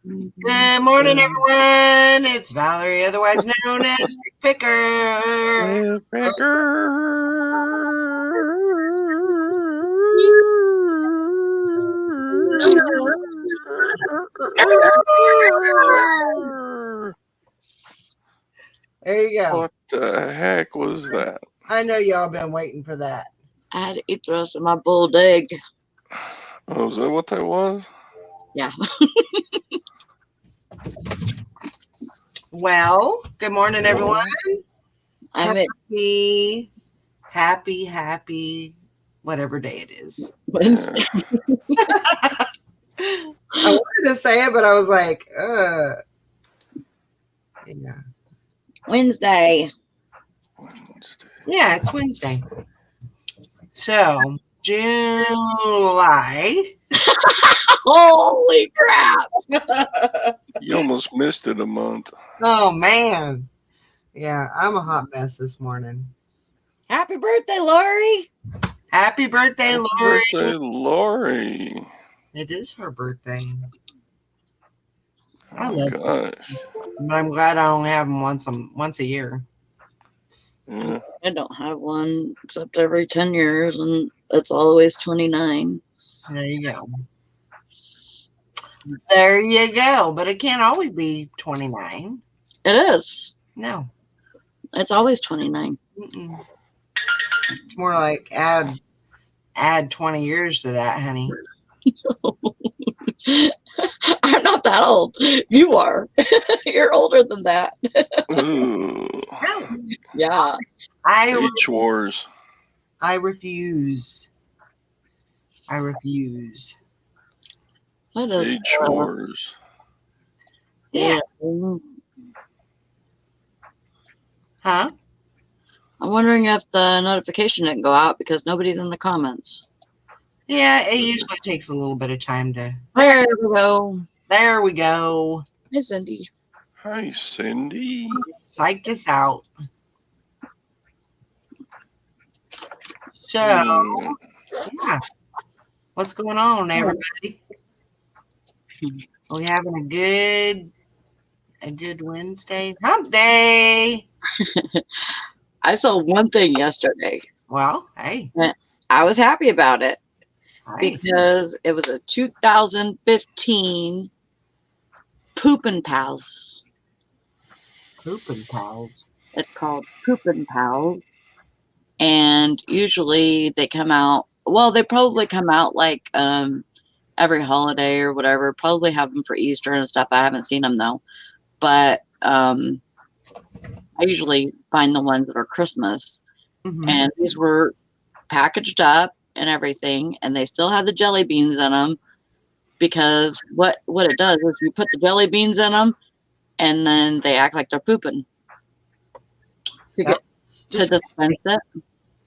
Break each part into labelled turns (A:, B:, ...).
A: Good morning, everyone. It's Valerie, otherwise known as Picker. There you go.
B: What the heck was that?
A: I know y'all been waiting for that.
C: I had to eat the rest of my boiled egg.
B: Oh, is that what that was?
C: Yeah.
A: Well, good morning, everyone.
C: I'm at
A: Happy, whatever day it is.
C: Wednesday.
A: I wanted to say it, but I was like, yeah.
C: Wednesday.
A: Yeah, it's Wednesday. So, July.
C: Holy crap.
B: You almost missed it a month.
A: Oh, man. Yeah, I'm a hot mess this morning.
C: Happy birthday, Lori.
A: Happy birthday,
B: Happy
A: Lori.
B: birthday, Lori.
A: It is her birthday. I
B: Oh,
A: love
B: gosh.
A: it. But I'm glad I only have them once a year.
B: Yeah.
C: I don't have one except every 10 years, and it's always 29.
A: There you go. There you go. But it can't always be 29.
C: It is.
A: No.
C: It's always 29.
A: Mm-mm. It's more like add 20 years to that, honey.
C: I'm not that old. You are. You're older than that.
B: Ooh.
A: No.
C: Yeah.
B: Age wars.
A: I refuse.
C: What is
B: Age wars.
A: Yeah. Huh?
C: I'm wondering if the notification didn't go out because nobody's in the comments.
A: Yeah, it usually takes a little bit of time to.
C: There we go.
A: There we go.
C: Hi, Cindy.
B: Hi, Cindy.
A: Psyched us out. So, yeah. What's going on, everybody? Are we having a good Wednesday? Hump day.
C: I saw one thing yesterday.
A: Well, hey.
C: I was happy about it
A: Hey.
C: because it was a 2015 Poopin' Pals.
A: Poopin' Pals.
C: It's called Poopin' Pals. And usually they come out, well, they probably come out like every holiday or whatever. Probably have them for Easter and stuff. I haven't seen them though. But I usually find the ones that are Christmas.
A: Mm-hmm.
C: And these were packaged up and everything, and they still had the jelly beans in them because what it does is you put the jelly beans in them and then they act like they're pooping to dispense it.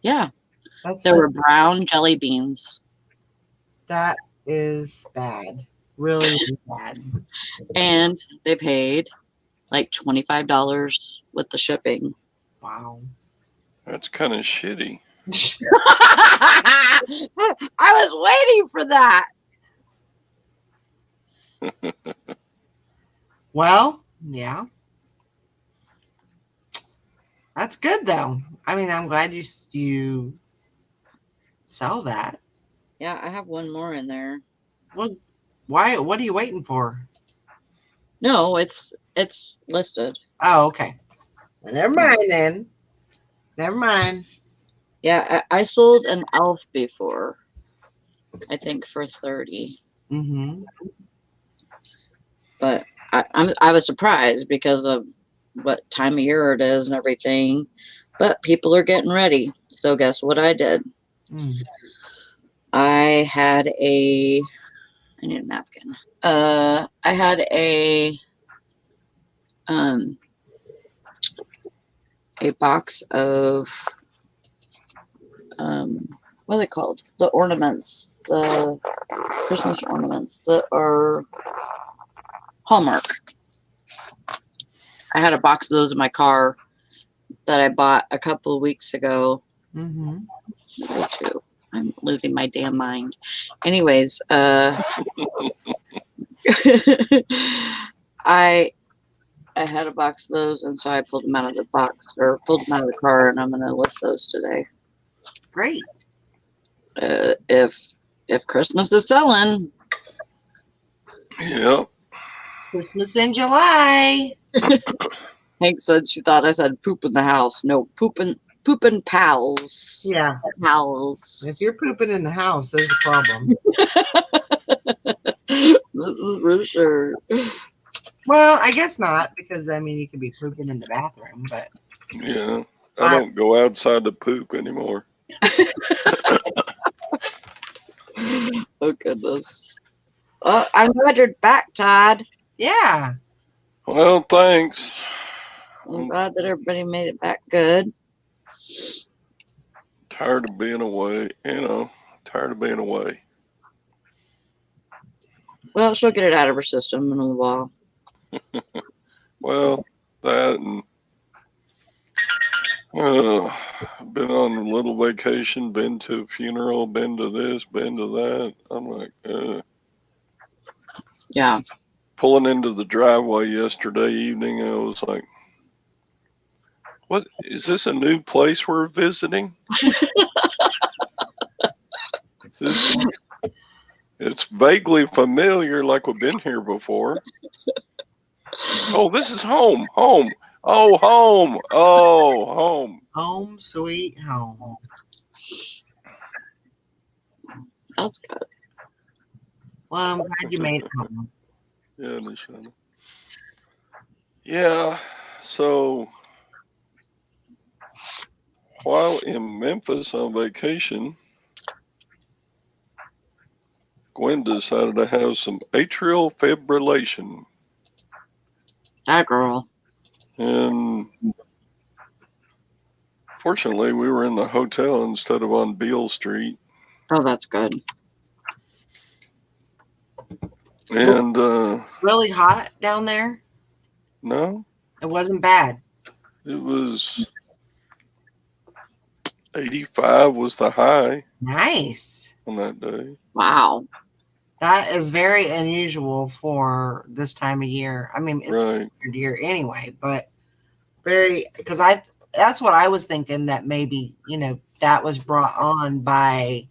C: Yeah. There were brown jelly beans.
A: That is bad. Really bad.
C: And they paid like $25 with the shipping.
A: Wow.
B: That's kind of shitty.
C: I was waiting for that.
A: Well, yeah. That's good though. I mean, I'm glad you sell that.
C: Yeah, I have one more in there.
A: Well, why? What are you waiting for?
C: No, it's listed.
A: Oh, okay. Well, never mind then. Never mind.
C: Yeah, I sold an elf before. I think for $30.
A: Mm-hmm.
C: But I was surprised because of what time of year it is and everything. But people are getting ready. So guess what I did? I had I need a napkin. I had a box of what are they called? The ornaments, the Christmas ornaments that are Hallmark. I had a box of those in my car that I bought a couple of weeks ago.
A: Mm-hmm.
C: I too. I'm losing my damn mind. Anyways, I had a box of those, and so I pulled them out of the box or pulled them out of the car, and I'm going to list those today.
A: Great.
C: If Christmas is selling,
B: Yep.
A: Christmas in July.
C: Hank said she thought I said poop in the house. No, pooping pals.
A: Yeah.
C: Pals.
A: If you're pooping in the house, there's a problem.
C: This is for sure.
A: Well, I guess not, because I mean you could be pooping in the bathroom, but
B: Yeah. I don't go outside to poop anymore.
C: Oh goodness. I'm glad you're back, Todd.
A: yeah.
B: Well, thanks.
C: I'm glad that everybody made it back good.
B: Tired of being away, tired of being away.
C: Well, she'll get it out of her system in a while.
B: Well, that and been on a little vacation, been to a funeral, been to this, been to that. I'm like,
C: Yeah.
B: pulling into the driveway yesterday evening, I was like, what is this, a new place we're visiting? It's vaguely familiar, like we've been here before. Oh, this is home. Oh, home. Oh, home.
A: Home sweet home.
C: That's good.
A: Well, I'm glad you made it home.
B: Yeah, Nishana. Yeah, so while in Memphis on vacation, Gwen decided to have some atrial fibrillation.
C: That girl.
B: And fortunately, we were in the hotel instead of on Beale Street.
C: Oh, that's good.
B: And
A: Really hot down there?
B: no,
A: It wasn't bad.
B: it was 85 was the high
A: Nice.
B: on that day.
C: Wow.
A: That is very unusual for this time of year. I mean, it's
B: Right.
A: a weird year anyway, but because that's what I was thinking, that maybe, that was brought on by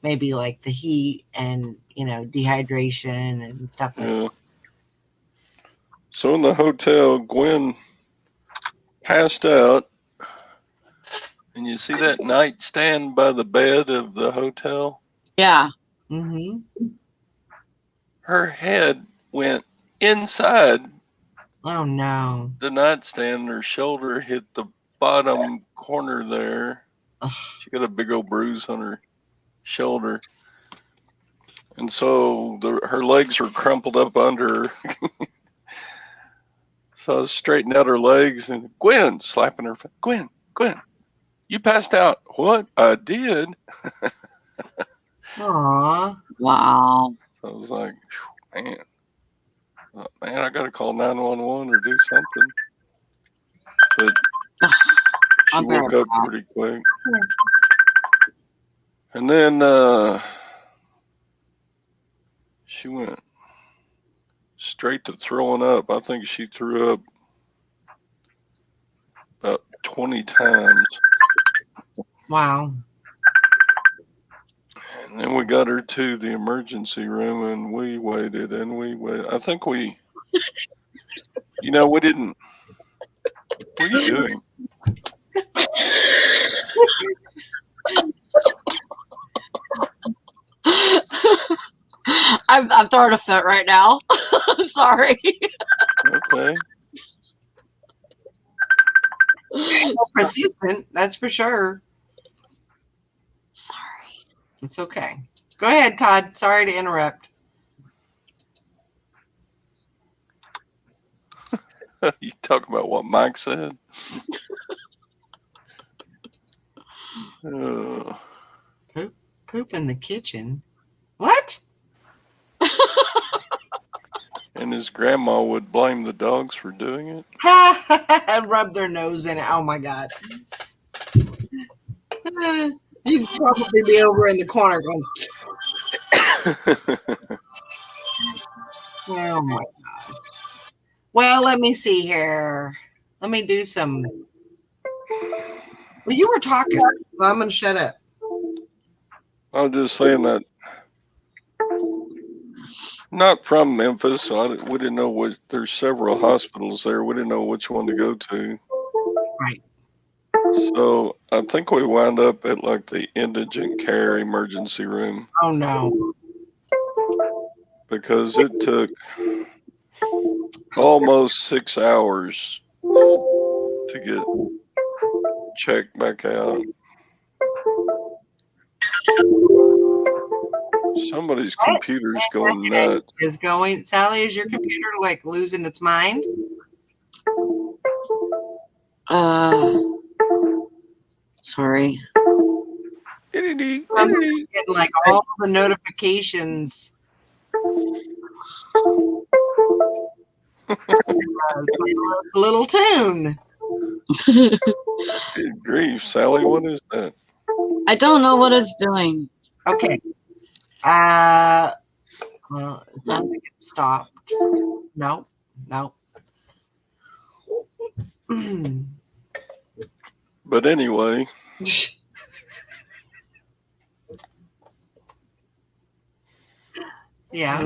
A: maybe like the heat and, dehydration and stuff like
B: Yeah. So in the hotel, Gwen passed out. And you see that nightstand by the bed of the hotel?
C: Yeah.
A: that. Mm-hmm.
B: Her head went inside
A: Oh, no.
B: the nightstand. Her shoulder hit the bottom corner there.
A: Ugh.
B: She got a big old bruise on her shoulder. And so her legs were crumpled up under her. So I straightened out her legs and Gwen slapping her face. Gwen, you passed out. What? I did.
A: Aw.
C: Wow.
B: So I was like, man, I got to call 911 or do something. But she
C: I'll
B: woke
C: bet.
B: up pretty quick. And then she went straight to throwing up. I think she threw up about 20 times.
A: Wow.
B: And then we got her to the emergency room and we waited. I think we didn't. What are you doing?
C: I'm throwing a fit right now. I'm sorry.
B: Okay.
A: Persistent, that's for sure.
C: Sorry.
A: It's okay. Go ahead, Todd. Sorry to interrupt.
B: You talk about what Mike said?
A: Poop in the kitchen. What?
B: And his grandma would blame the dogs for doing it.
A: And rub their nose in it. Oh my God. You'd probably be over in the corner going, Oh my God. Well, let me see here. Let me do some. Well, you were talking, so I'm going to shut up.
B: I was just saying that not from Memphis. So we didn't know what. There's several hospitals there. We didn't know which one to go to.
A: Right.
B: So I think we wound up at like the indigent care emergency room
A: Oh no.
B: because it took almost 6 hours to get checked back out. Somebody's computer's going nuts.
A: Is going, Sally, is your computer like losing its mind?
C: Sorry.
A: I'm getting like all the notifications. Little tune.
B: Good grief, Sally, what is that?
C: I don't know what it's doing.
A: Okay. Well, it sounds like it stopped. No.
B: But anyway,
A: yeah.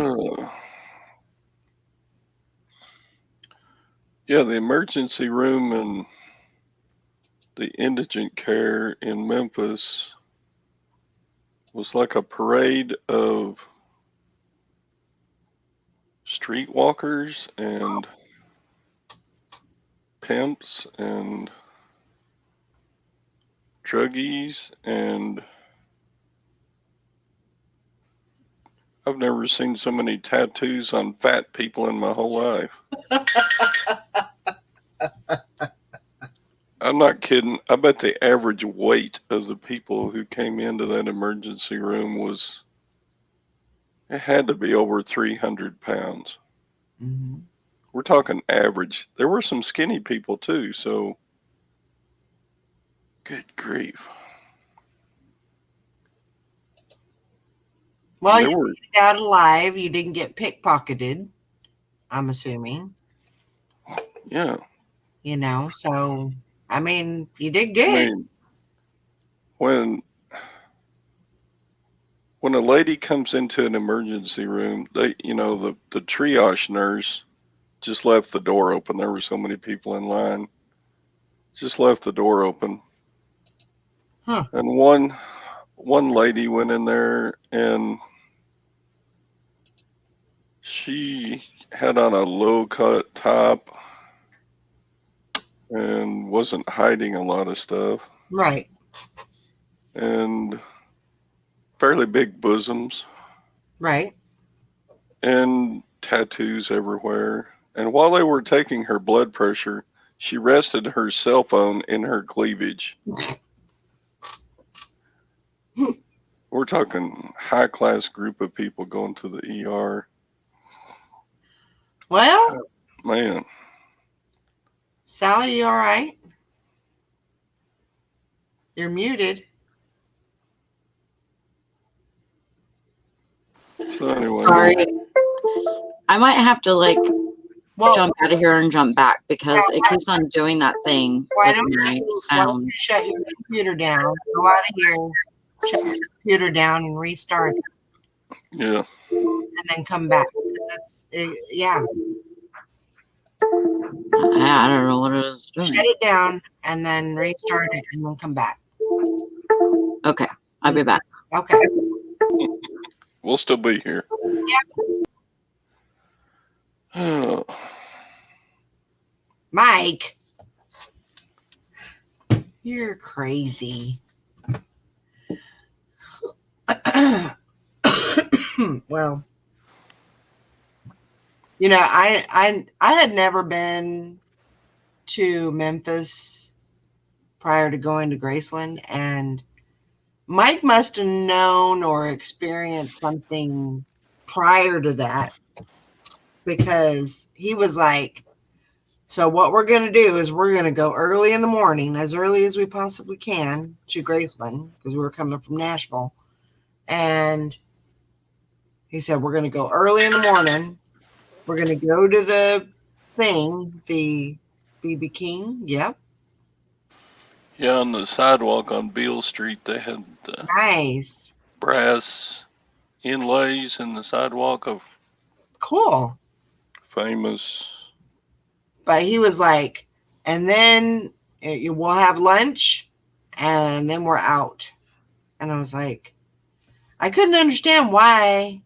B: Yeah, the emergency room and the indigent care in Memphis was like a parade of streetwalkers and pimps and druggies, and I've never seen so many tattoos on fat people in my whole life. I'm not kidding. I bet the average weight of the people who came into that emergency room it had to be over 300 pounds.
A: Mm-hmm.
B: We're talking average. There were some skinny people too, so good grief.
A: Well, you made it out alive. You didn't get pickpocketed, I'm assuming.
B: Yeah.
A: You know, so I mean, you did good.
B: I mean, when a lady comes into an emergency room, the triage nurse just left the door open. There were so many people in line. Just left the door open.
A: Huh.
B: And one lady went in there and she had on a low cut top and wasn't hiding a lot of stuff.
A: Right.
B: And fairly big bosoms.
A: Right.
B: And tattoos everywhere. And while they were taking her blood pressure, she rested her cell phone in her cleavage. We're talking high class group of people going to the ER.
A: Well,
B: man.
A: Sally, you all right? You're muted.
B: So anyway.
C: Sorry. I might have to jump out of here and jump back because it keeps on doing that thing with my sound.
A: You shut your computer down? Go out of here, shut your computer down, and restart it.
B: Yeah.
A: And then come back. Yeah.
C: I don't know what it is doing.
A: Shut it down and then restart it and then come back.
C: Okay. I'll be back.
A: Okay.
B: We'll still be here.
A: Yeah. Mike, you're crazy. Well, you know, I had never been to Memphis prior to going to Graceland, and Mike must have known or experienced something prior to that, because he was like, so what we're going to do is we're going to go early in the morning, as early as we possibly can, to Graceland, because we were coming from Nashville. And he said, we're going to go early in the morning, We're gonna go to the thing, the BB King. Yep.
B: Yeah, on the sidewalk on Beale Street, they had
A: Nice.
B: brass inlays in the sidewalk of
A: Cool.
B: famous.
A: But he was like, and then we'll have lunch and then we're out. And I was like, I couldn't understand why,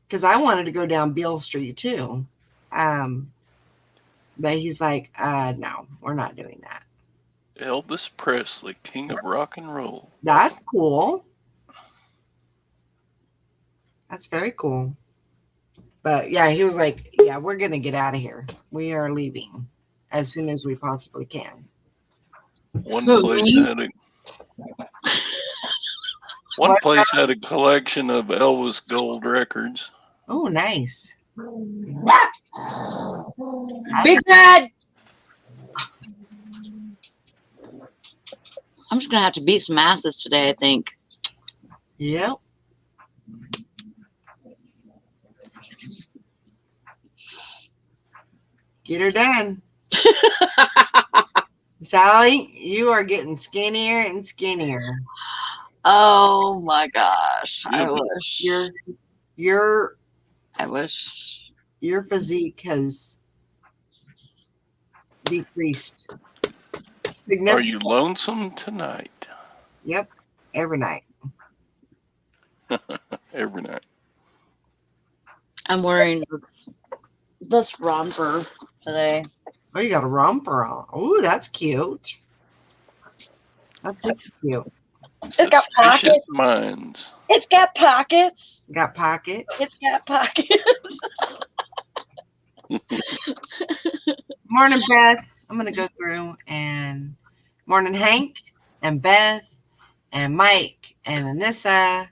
A: because I wanted to go down Beale Street too. But he's like, no, we're not doing that.
B: Elvis Presley, king of rock and roll.
A: That's cool. That's very cool. But yeah, he was like, yeah, we're going to get out of here. We are leaving as soon as we possibly can.
B: One place had a collection of Elvis gold records.
A: Oh, nice.
C: Big Red. I'm just gonna have to beat some asses today, I think.
A: Yep. Get her done. Sally, you are getting skinnier and skinnier.
C: Oh my gosh.
B: Yeah,
C: I wish. I wish.
A: Your physique has decreased.
B: Are you lonesome tonight?
A: Yep. Every night.
B: Every night.
C: I'm wearing this romper today.
A: Oh, you got a romper on. Oh, that's cute. That's super cute.
C: It's got
B: Suspicious
C: pockets.
B: minds.
C: It's got pockets.
A: You got pockets.
C: It's got pockets.
A: Morning, Beth. I'm going to go through and morning, Hank and Beth and Mike and Anissa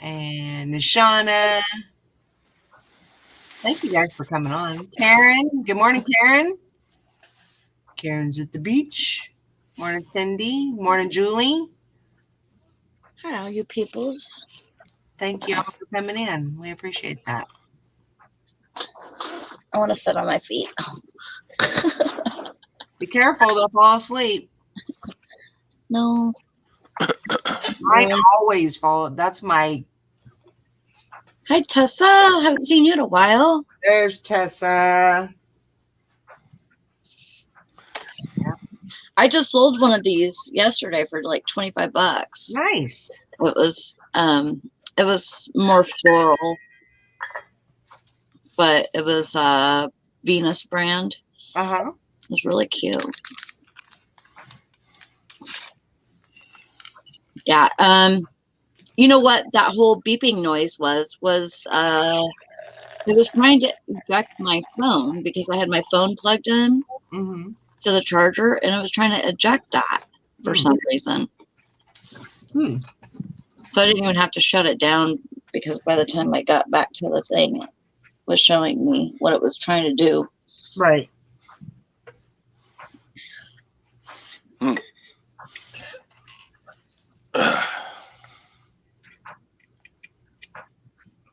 A: and Nishana. Thank you guys for coming on. Karen. Good morning, Karen. Karen's at the beach. Morning, Cindy. Morning, Julie.
C: Hi, all you peoples.
A: Thank you all for coming in. We appreciate that.
C: I want to sit on my feet.
A: Be careful, they'll fall asleep.
C: No.
A: I always fall. That's my.
C: Hi, Tessa. Haven't seen you in a while.
A: There's Tessa.
C: I just sold one of these yesterday for like $25.
A: Nice.
C: It was more floral, but it was Venus brand.
A: Uh-huh.
C: It was really cute. Yeah. You know what that whole beeping noise was it was trying to eject my phone because I had my phone plugged in to the charger, and it was trying to eject that for some reason. So I didn't even have to shut it down because by the time I got back to the thing, it was showing me what it was trying to do.
A: Right.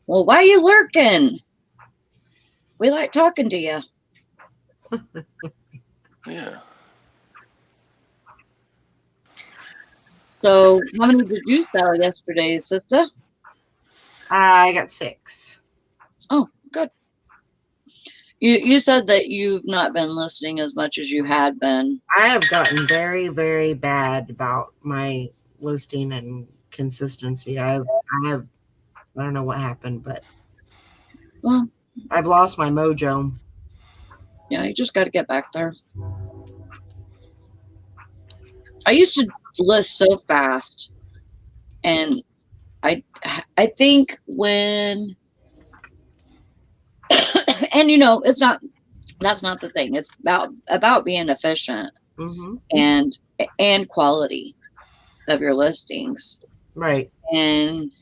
C: Well, why are you lurking? We like talking to you.
B: Yeah.
C: So, how many did you sell yesterday, sister?
A: I got 6.
C: Oh, good. You said that you've not been listening as much as you had been.
A: I have gotten very, very bad about my listing and consistency. I don't know what happened, but
C: Well,
A: I've lost my mojo.
C: yeah, you just got to get back there. I used to list so fast, and I think when and it's not, that's not the thing. It's about being efficient and quality of your listings.
A: Right.
C: And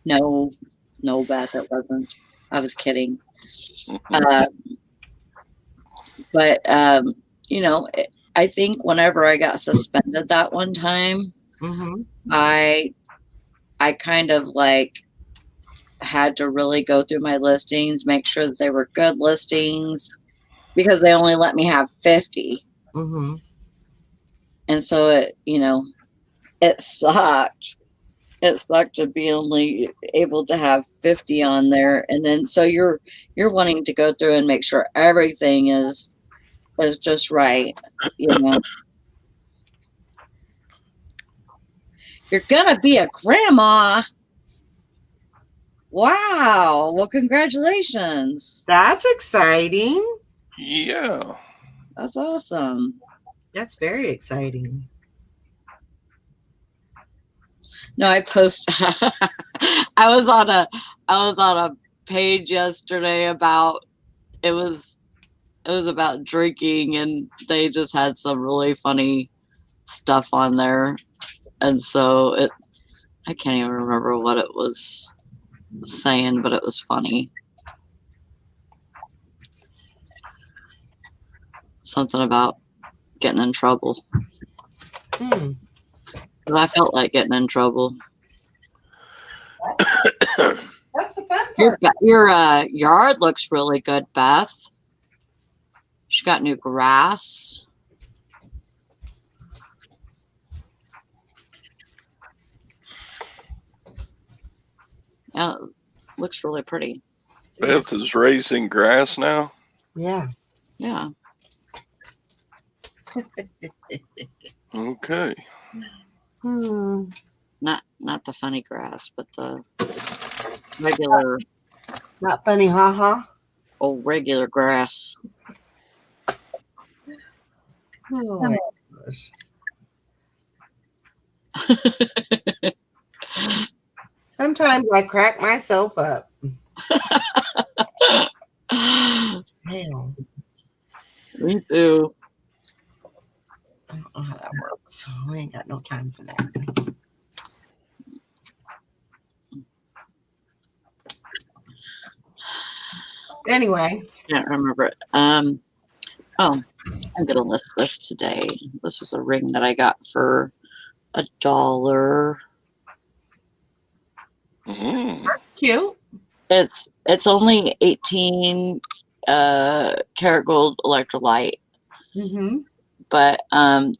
C: no, Beth, it wasn't. I was kidding. But I think whenever I got suspended that one time, I kind of like had to really go through my listings, make sure that they were good listings, because they only let me have 50.
A: Mm-hmm.
C: And so it sucked. It sucked to be only able to have 50 on there. And then so you're wanting to go through and make sure everything is just right. You're gonna be a grandma. Wow. Well, congratulations.
A: That's exciting.
B: Yeah.
C: That's awesome.
A: That's very exciting.
C: No, I post I was on a page yesterday about it was about drinking, and they just had some really funny stuff on there. And so I can't even remember what it was saying, but it was funny. Something about getting in trouble.
A: Hmm.
C: 'Cause I felt like getting in trouble.
A: That's the fun part.
C: Your yard looks really good, Beth. She got new grass. Yeah, looks really pretty.
B: Beth is raising grass now.
A: Yeah.
C: Yeah.
B: Okay.
A: Hmm.
C: Not the funny grass, but the regular
A: Not funny, haha.
C: old regular grass.
A: Oh my gosh. Sometimes I crack myself up. Hell,
C: Me too.
A: I don't know how that works. We ain't got no time for that. Anyway.
C: Can't remember it. Oh, I'm gonna list this today. This is a ring that I got for $1.
B: Mm.
A: Cute.
C: It's only 18 karat gold electrolyte,
A: Mm-hmm.
C: but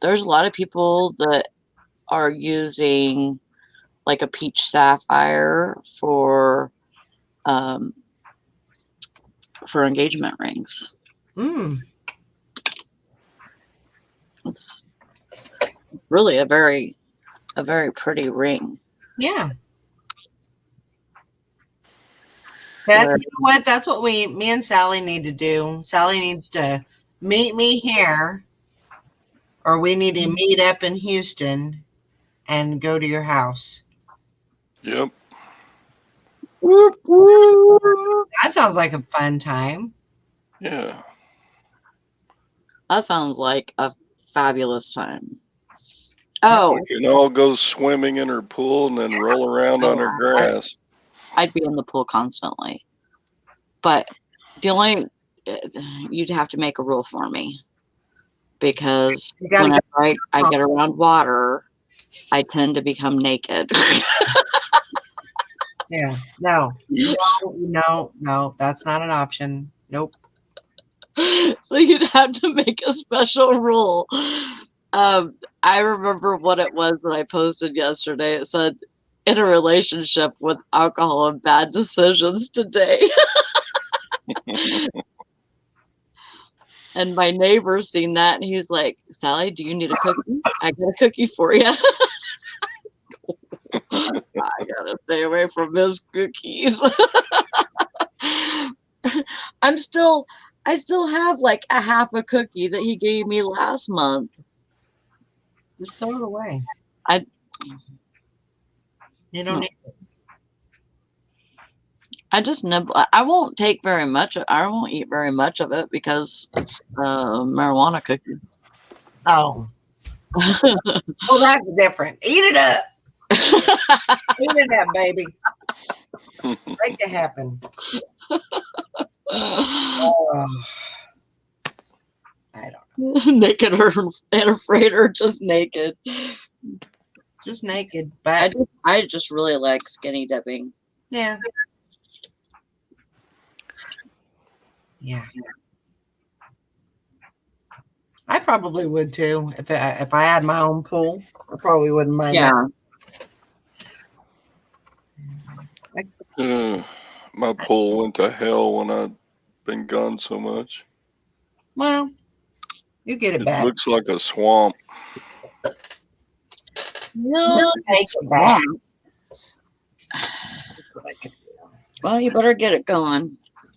C: there's a lot of people that are using like a peach sapphire for engagement rings.
A: Mm.
C: It's really a very pretty ring.
A: Yeah. You know what? That's what me and Sally need to do. Sally needs to meet me here, or we need to meet up in Houston and go to your house.
B: Yep.
A: That sounds like a fun time.
B: Yeah.
C: That sounds like a fabulous time. Oh,
B: We can all go swimming in her pool and then roll around on her grass.
C: I'd be in the pool constantly. But you'd have to make a rule for me, because whenever I get around water, I tend to become naked.
A: Yeah. No, that's not an option. Nope.
C: So you'd have to make a special rule. I remember what it was that I posted yesterday. It said, "In a relationship with alcohol and bad decisions today." And my neighbor's seen that, and he's like, "Sally, do you need a cookie? I got a cookie for you." I gotta stay away from his cookies. I still have like a half a cookie that he gave me last month.
A: Just throw it away. You don't need it.
C: I just nibble. I won't take very much. I won't eat very much of it because it's a marijuana cookie.
A: Oh. Well, that's different. Eat it up. Eat it up, baby. Make it happen. Oh. I don't know.
C: Naked and afraid, or just naked?
A: Just naked. But
C: I just really like skinny dipping.
A: yeah. Yeah. I probably would too if I had my own pool. I probably wouldn't mind that.
B: My pool went to hell when I'd been gone so much.
A: Well, you get it
B: It
A: back.
B: looks like a swamp.
A: No, take it back.
C: Well, you better get it going.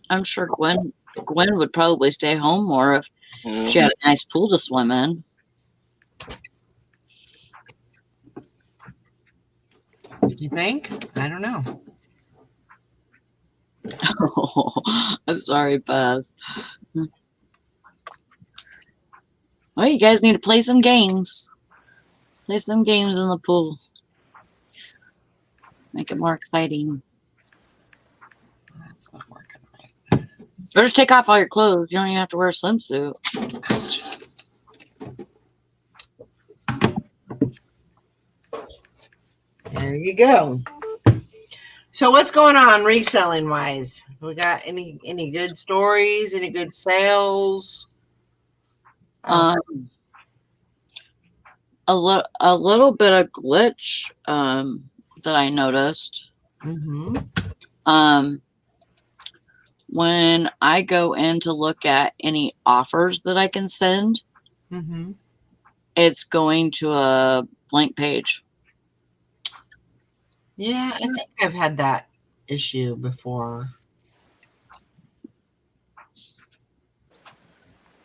C: I'm sure Gwen would probably stay home more if
B: Yeah.
C: she had a nice pool to swim in.
A: You think? I don't know.
C: I'm sorry, Beth. Well, you guys need to play some games. Play some games in the pool. Make it more exciting.
A: That's not working right.
C: Or just take off all your clothes. You don't even have to wear a swimsuit.
A: There you go. So what's going on reselling wise? We got any good stories? Any good sales?
C: A little bit of glitch that I noticed.
A: Mm-hmm.
C: When I go in to look at any offers that I can send,
A: Mm-hmm.
C: it's going to a blank page.
A: Yeah, I think I've had that issue before.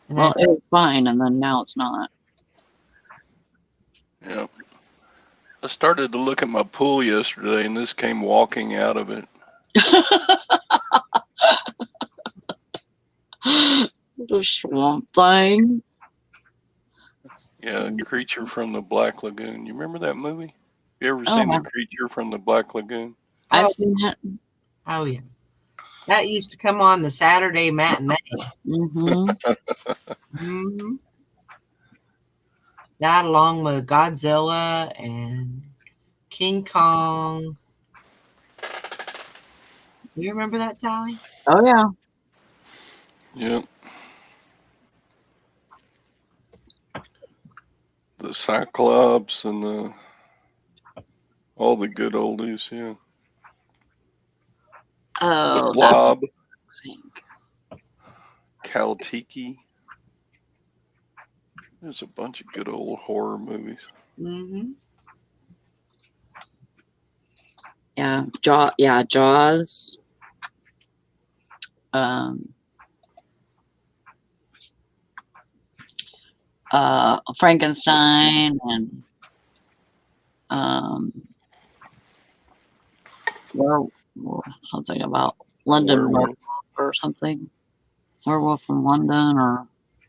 A: And
C: Well, it was fine, and then now it's not.
B: Yeah. I started to look at my pool yesterday, and this came walking out of it.
C: The swamp thing.
B: Yeah, Creature from the Black Lagoon. You remember that movie? You ever seen The Creature from the Black Lagoon?
C: I've seen it.
A: Oh yeah, that used to come on the Saturday matinee.
C: Mm-hmm.
A: Mm-hmm. That along with Godzilla and King Kong. You remember that, Sally?
C: Oh yeah.
B: Yep. The Cyclops and all the good oldies, yeah.
C: Oh,
B: The Blob,
C: that's
B: Kaltiki. There's a bunch of good old horror movies.
A: Mm-hmm.
C: yeah. Jaws. Frankenstein and something about London
B: Werewolf.
C: or something. Werewolf from London or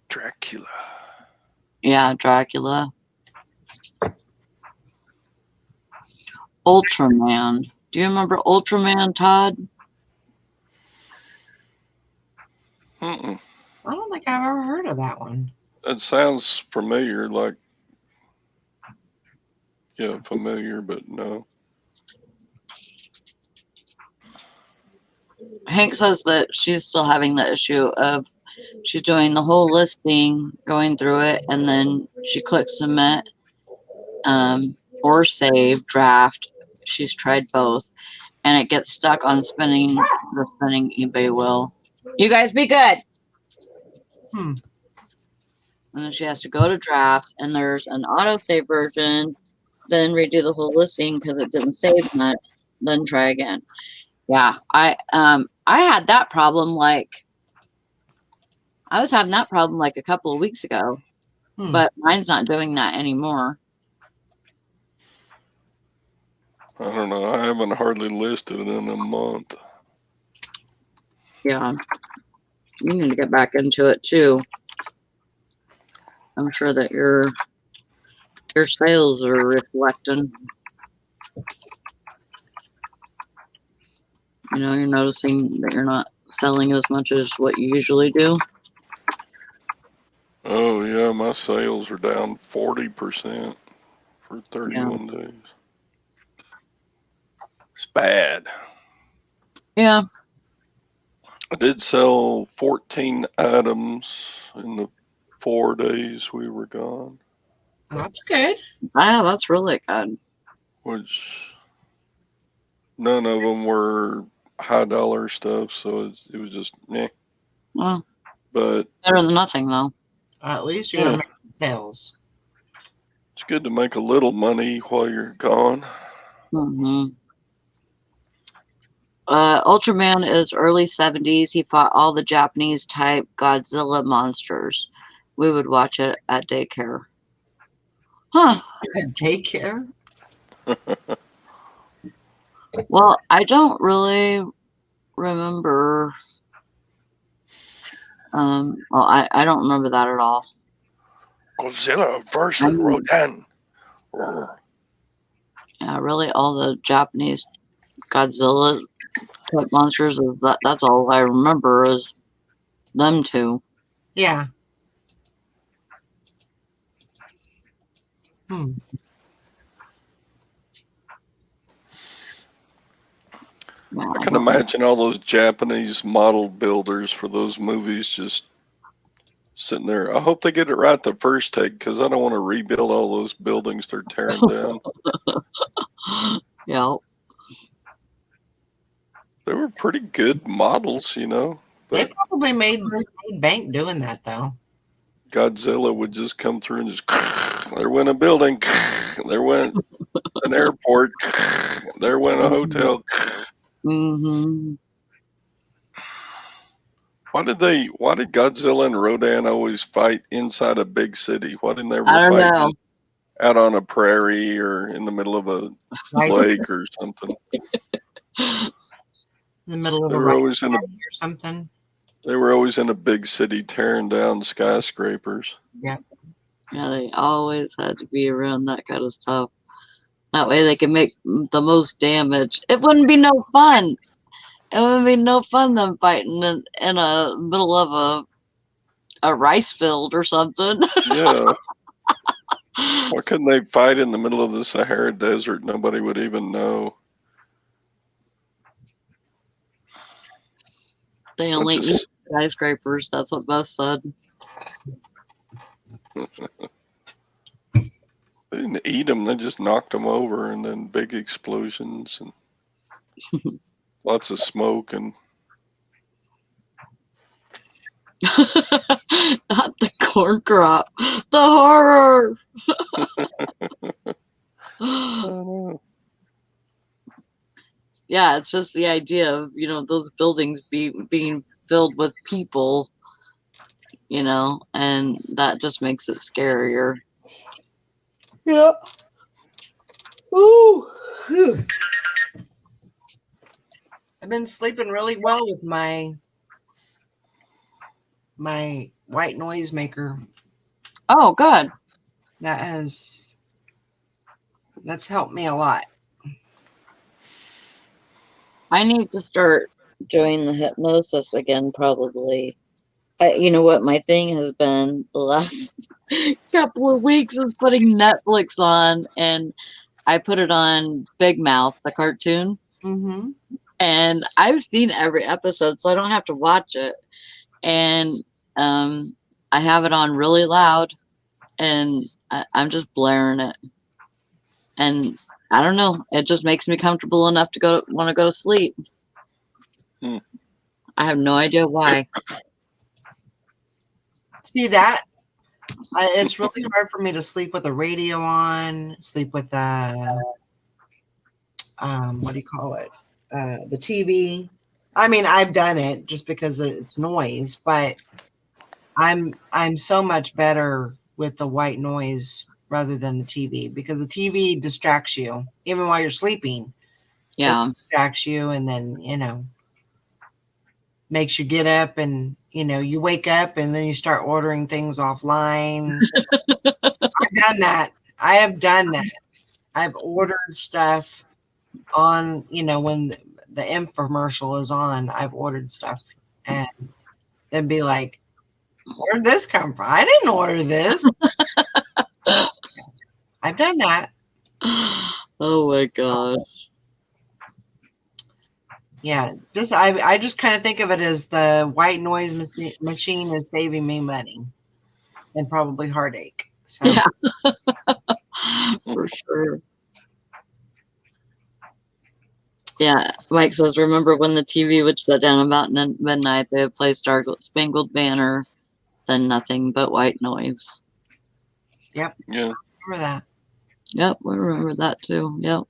B: Dracula.
C: Yeah, Dracula. Ultraman. Do you remember Ultraman, Todd?
B: Mm-mm.
A: I don't think I've ever heard of that one.
B: That sounds familiar, like, yeah, familiar, but no.
C: Hank says that she's still having the issue of she's doing the whole listing, going through it, and then she clicks submit or save draft. She's tried both, and it gets stuck on the spinning eBay wheel. You guys be good. And then she has to go to draft, and there's an autosave version, then redo the whole listing because it didn't save much, then try again. Yeah, I had that problem I was having that problem like a couple of weeks ago, but mine's not doing that anymore.
B: I don't know. I haven't hardly listed it in a month.
C: Yeah, you need to get back into it too. I'm sure that your sales are reflecting. You know, you're noticing that you're not selling as much as what you usually do.
B: Oh, yeah, my sales are down 40% for 31 days. It's bad.
C: Yeah.
B: I did sell 14 items in the 4 days we were gone,
A: That's good.
C: Wow, that's really good.
B: which none of them were high dollar stuff. So it was just meh.
C: Well,
B: But
C: better than nothing, though.
A: At least you're
B: yeah,
A: gonna make sales.
B: it's good to make a little money while you're gone.
C: Hmm. Ultraman is early 70s. He fought all the Japanese type Godzilla monsters. We would watch it at daycare. Huh.
A: Daycare.
C: Well, I don't really remember. Well, I don't remember that at all.
B: Godzilla versus
C: I mean-
B: Rodan.
C: Yeah, really, all the Japanese Godzilla type monsters. That's all I remember is them two.
A: Yeah. Hmm.
C: Yeah,
B: I can imagine all those Japanese model builders for those movies just sitting there. I hope they get it right the first take because I don't want to rebuild all those buildings they're tearing down.
C: Yeah.
B: They were pretty good models, you know.
A: They
B: But
A: probably made bank doing that though.
B: Godzilla would just come through and just there went a building, there went an airport, there went a hotel.
C: Hmm.
B: Why did Godzilla and Rodan always fight inside a big city? Why didn't they
C: I
B: ever
C: don't
B: fight
C: know.
B: just out on a prairie or in the middle of a
A: Right
B: lake or something?
A: in the middle of
B: They
A: a
B: were
A: rice
B: always in a
A: paddy or something.
B: they were always in a big city tearing down skyscrapers.
A: Yeah.
C: Yeah, they always had to be around that kind of stuff. That way they can make the most damage. It wouldn't be no fun. It wouldn't be no fun them fighting in a middle of a rice field or something.
B: Yeah. Why couldn't they fight in the middle of the Sahara Desert? Nobody would even know.
C: They only eat
B: Just
C: skyscrapers. That's what Beth said.
B: they didn't eat them; they just knocked them over, and then big explosions and lots of smoke. And
C: Not the corn crop. The horror.
B: I don't know.
C: Yeah, it's just the idea of, those buildings being filled with people, and that just makes it scarier.
A: Yeah. Ooh. Whew. I've been sleeping really well with my white noise maker.
C: Oh, good.
A: That's helped me a lot.
C: I need to start doing the hypnosis again, probably. You know what my thing has been the last couple of weeks is putting Netflix on, and I put it on Big Mouth, the cartoon,
A: Mm-hmm.
C: and I've seen every episode, so I don't have to watch it. And I have it on really loud, and I'm just blaring it. And I don't know, it just makes me comfortable enough to want to go to sleep.
B: Hmm.
C: I have no idea why.
A: See that? It's really hard for me to sleep with the radio on, sleep with the what do you call it? The TV. I mean, I've done it just because it's noise, but I'm so much better with the white noise rather than the TV because the TV distracts you even while you're sleeping.
C: Yeah.
A: It distracts you and then, makes you get up and, you wake up and then you start ordering things offline. I've done that. I have done that. I've ordered stuff on, when the infomercial is on, I've ordered stuff and then be like, where'd this come from? I didn't order this. I've done that.
C: Oh my gosh.
A: Yeah, just I just kind of think of it as the white noise machine is saving me money and probably heartache. So
C: Yeah, for sure. Yeah, Mike says, remember when the TV would shut down about midnight? They would play Star Spangled Banner, then nothing but white noise.
B: Yeah.
A: remember that
C: Yep, we remember that too. Yep.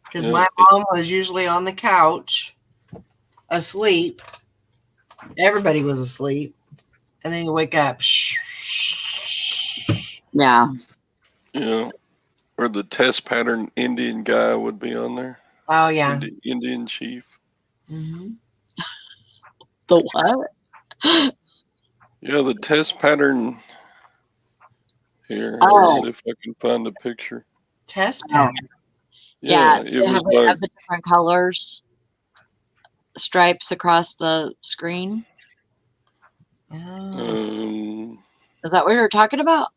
A: because
B: Yeah.
A: my mom was usually on the couch asleep. Everybody was asleep, and then you wake up.
C: Yeah.
B: Yeah. Or the test pattern Indian guy would be on there.
A: Oh yeah.
B: Indian chief.
A: Mm-hmm.
C: The what?
B: Yeah, the test pattern. Here,
C: Oh.
B: let's see if I can find a picture.
A: Test
C: Oh.
A: pattern.
B: Yeah,
C: Yeah,
B: it was
C: have
B: like
C: the different colors, stripes across the screen.
A: Oh.
C: Is that what you're talking about?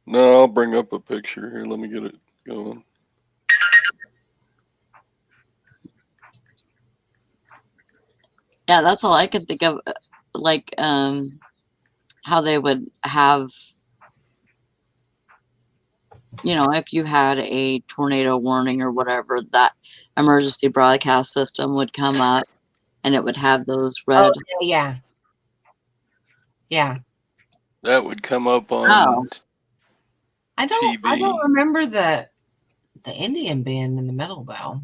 B: no, I'll bring up a picture here. Let me get it going.
C: Yeah, that's all I can think of. Like, how they would have, if you had a tornado warning or whatever, that emergency broadcast system would come up and it would have those red.
A: Oh yeah. Yeah.
B: That would come up on
C: Oh.
A: I don't
B: TV.
A: remember the Indian being in the middle though.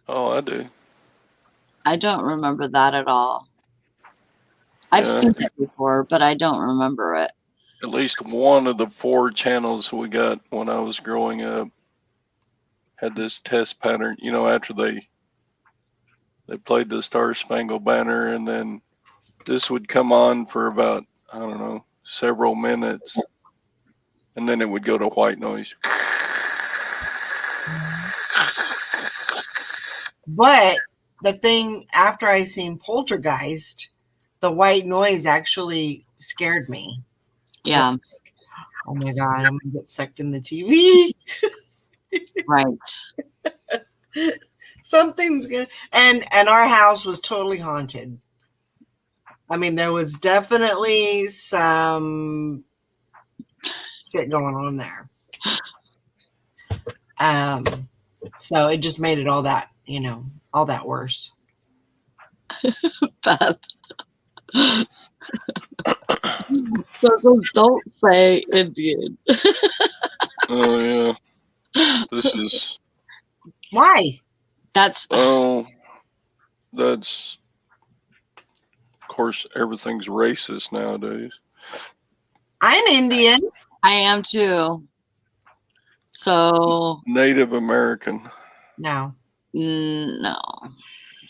B: Oh, I do.
C: I don't remember that at all. I've
B: Yeah.
C: seen it before, but I don't remember it.
B: At least one of the 4 channels we got when I was growing up had this test pattern. After they played the Star Spangled Banner, and then this would come on for about, I don't know, several minutes, and then it would go to white noise.
A: But the thing after I seen Poltergeist, the white noise actually scared me.
C: Yeah.
A: Oh my god, I'm gonna get sucked in the TV.
C: Right.
A: Something's gonna and our house was totally haunted. I mean, there was definitely some shit going on there. So it just made it all that worse.
C: Beth. So don't say Indian.
B: Oh yeah, this is.
A: Why?
C: That's
B: Oh, that's. Of course, everything's racist nowadays.
A: I'm Indian.
C: I am too. So
B: Native American.
A: No.
C: no.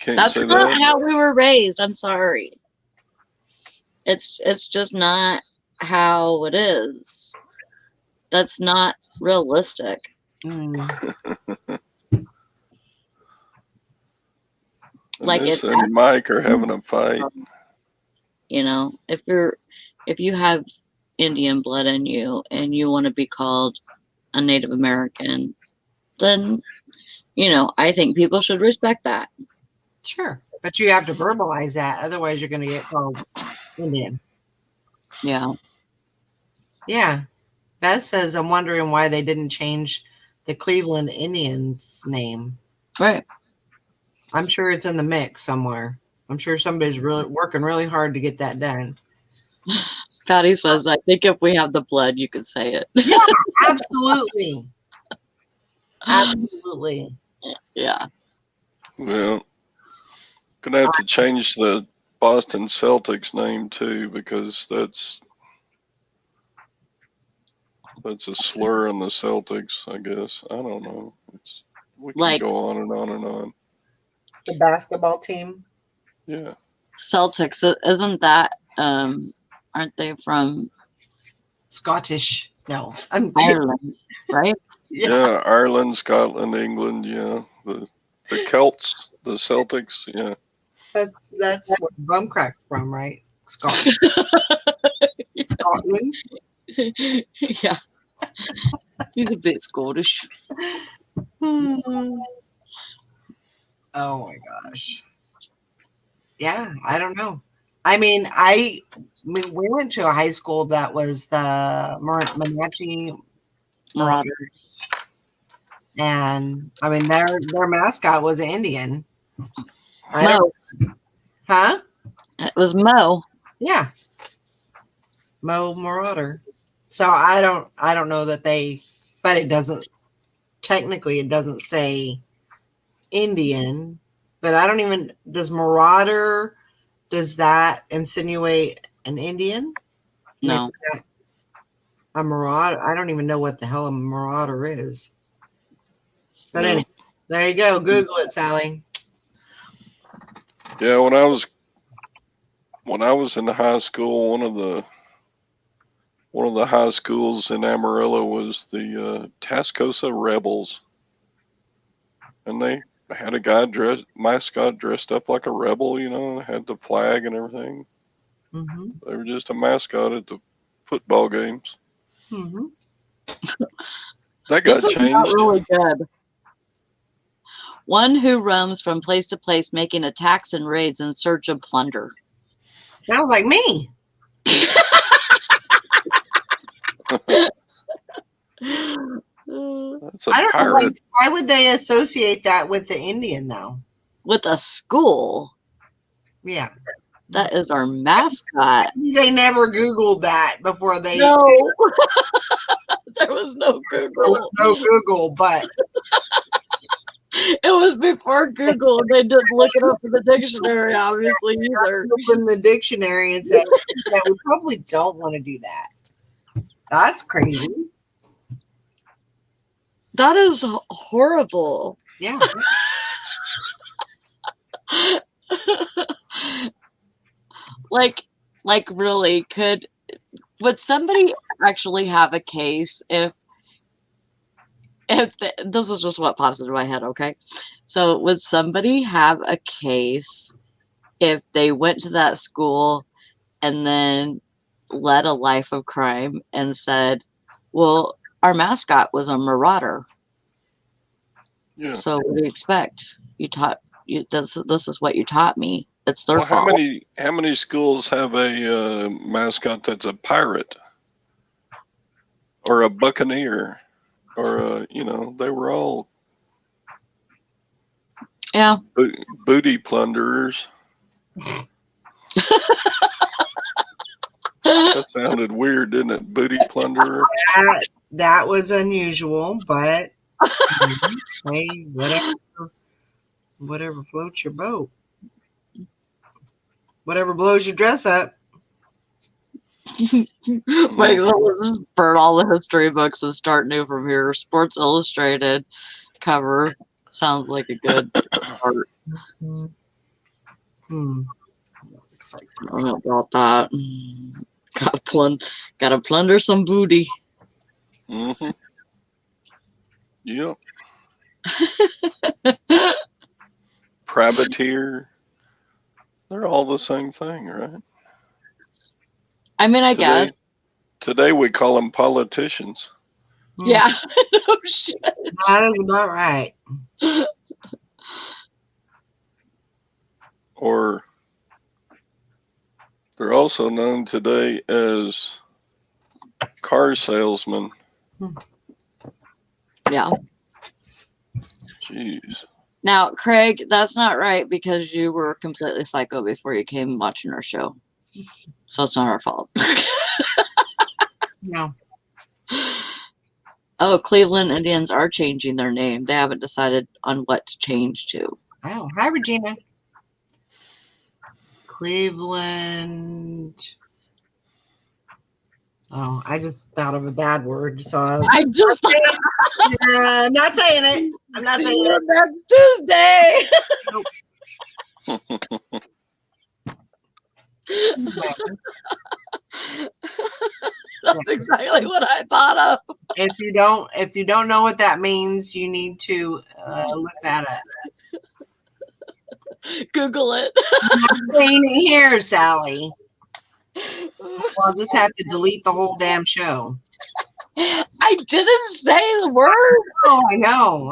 B: Can't
C: That's
B: say
C: not
B: that.
C: how we were raised. I'm sorry. It's just not how it is. That's not realistic. Like
B: this and Mike are having a fight.
C: If you have Indian blood in you and you want to be called a Native American, then I think people should respect that.
A: Sure. But you have to verbalize that, otherwise you're gonna get called Indian.
C: Yeah.
A: Yeah. Beth says, I'm wondering why they didn't change the Cleveland Indians name.
C: Right.
A: I'm sure it's in the mix somewhere. I'm sure somebody's really working really hard to get that done.
C: Patty says, I think if we have the blood, you could say it.
A: Yeah, absolutely. Absolutely.
C: Yeah.
B: Well, gonna have to change the Boston Celtics name too, because that's a slur on the Celtics, I guess. I don't know. We can go on and on and on.
A: The basketball team.
B: Yeah.
C: Celtics, isn't that aren't they from
A: Scottish? No,
C: Ireland, right?
B: Yeah, Ireland, Scotland, England. Yeah, the Celts, the Celtics. Yeah,
A: that's where Bumcrack's from, right? Scotland. Scotland.
C: Yeah, he's a bit Scottish.
A: Hmm. Oh my gosh. Yeah, I don't know. I mean, we went to a high school that was the Monachi
C: Marauder.
A: Marauders, and I mean their mascot was an Indian. I
C: Mo.
A: don't, huh?
C: It was Mo.
A: Yeah, Mo Marauder. So I don't know that they, but it doesn't technically it doesn't say Indian, but I don't even does Marauder, does that insinuate an Indian?
C: No.
A: Maybe a marauder. I don't even know what the hell a marauder is. But
B: Yeah.
A: anyway, there you go. Google it, Sally.
B: Yeah, when I was in high school, one of the high schools in Amarillo was the Tascosa Rebels, and they had a guy mascot dressed up like a rebel, had the flag and everything.
A: Mm-hmm.
B: They were just a mascot at the football games.
A: Mm-hmm.
B: That
C: This
B: got
C: is not
B: changed.
C: really good. One who roams from place to place making attacks and raids in search of plunder.
A: Sounds like me.
B: That's a
A: I don't know
B: pirate.
A: why would they associate that with the Indian though?
C: With a school.
A: Yeah.
C: That is our mascot.
A: They never Googled that before they
C: No. There was no
A: there was
C: Google.
A: no Google, but
C: It was before Google. They didn't look it up in the dictionary, obviously, either.
A: open the dictionary and say, yeah, we probably don't want to do that. That's crazy.
C: That is horrible.
A: Yeah.
C: like really, would somebody actually have a case if this is just what pops into my head, okay? So would somebody have a case if they went to that school and then led a life of crime and said, well, our mascot was a marauder.
B: Yeah.
C: So what do you expect? You taught you this is what you taught me. It's their
B: Well,
C: fault.
B: how many schools have a mascot that's a pirate or a buccaneer or they were all
C: Yeah.
B: booty plunderers. That sounded weird, didn't it? Booty plunderer.
A: That was unusual, but hey, whatever floats your boat. Whatever blows your dress up.
C: Like, let's just burn all the history books and start new from here. Sports Illustrated cover sounds like a good start.
A: Hmm.
C: I don't know about that. Gotta plunder some booty.
B: Mm-hmm. Yep. Privateer. They're all the same thing, right?
C: I mean, I guess.
B: Today we call them politicians.
C: Yeah. No shit.
A: That is about right.
B: Or they're also known today as car salesmen.
C: Yeah.
B: Jeez.
C: Now, Craig, that's not right because you were completely psycho before you came watching our show. So it's not our fault.
A: No.
C: Oh, Cleveland Indians are changing their name. They haven't decided on what to change to.
A: Oh, hi, Regina. Cleveland. Oh, I just thought of a bad word. So I'm
C: I just
A: not saying it. I'm not saying it.
C: That's Tuesday. That's exactly what I thought of.
A: If you don't know what that means, you need to look that up.
C: Google it.
A: I'm not saying it here, Sally. I'll just have to delete the whole damn show.
C: I didn't say the word.
A: Oh,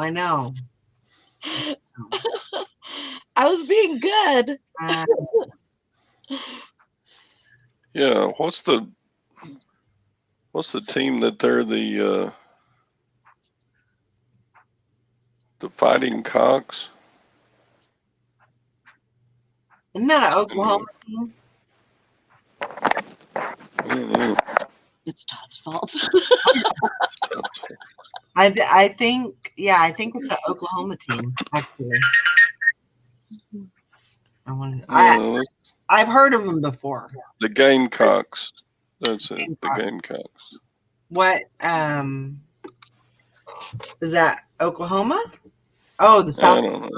A: I know.
C: I was being good.
B: Yeah, what's the team that they're the Fighting Cocks?
A: Isn't that an Oklahoma team?
B: I don't know.
C: It's Todd's fault.
A: I think it's an Oklahoma team actually. I've heard of them before.
B: The Gamecocks. That's it. The Gamecocks.
A: What is that? Oklahoma? Oh, the
B: I
A: South.
B: don't know.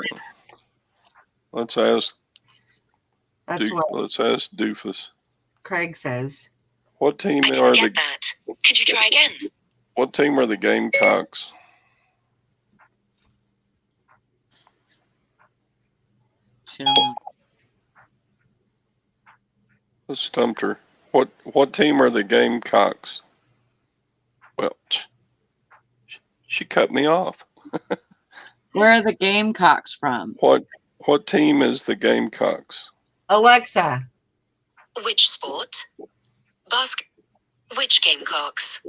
B: Let's ask.
A: That's what
B: Let's ask Doofus.
A: Craig says.
B: What team
D: I
B: are
D: didn't get that. Could you try again?
B: What team are the Gamecocks?
C: She don't know.
B: I stumped her. What team are the Gamecocks? Well, she cut me off.
C: Where are the Gamecocks from?
B: What team is the Gamecocks?
A: Alexa.
D: Which sport? Which Gamecocks?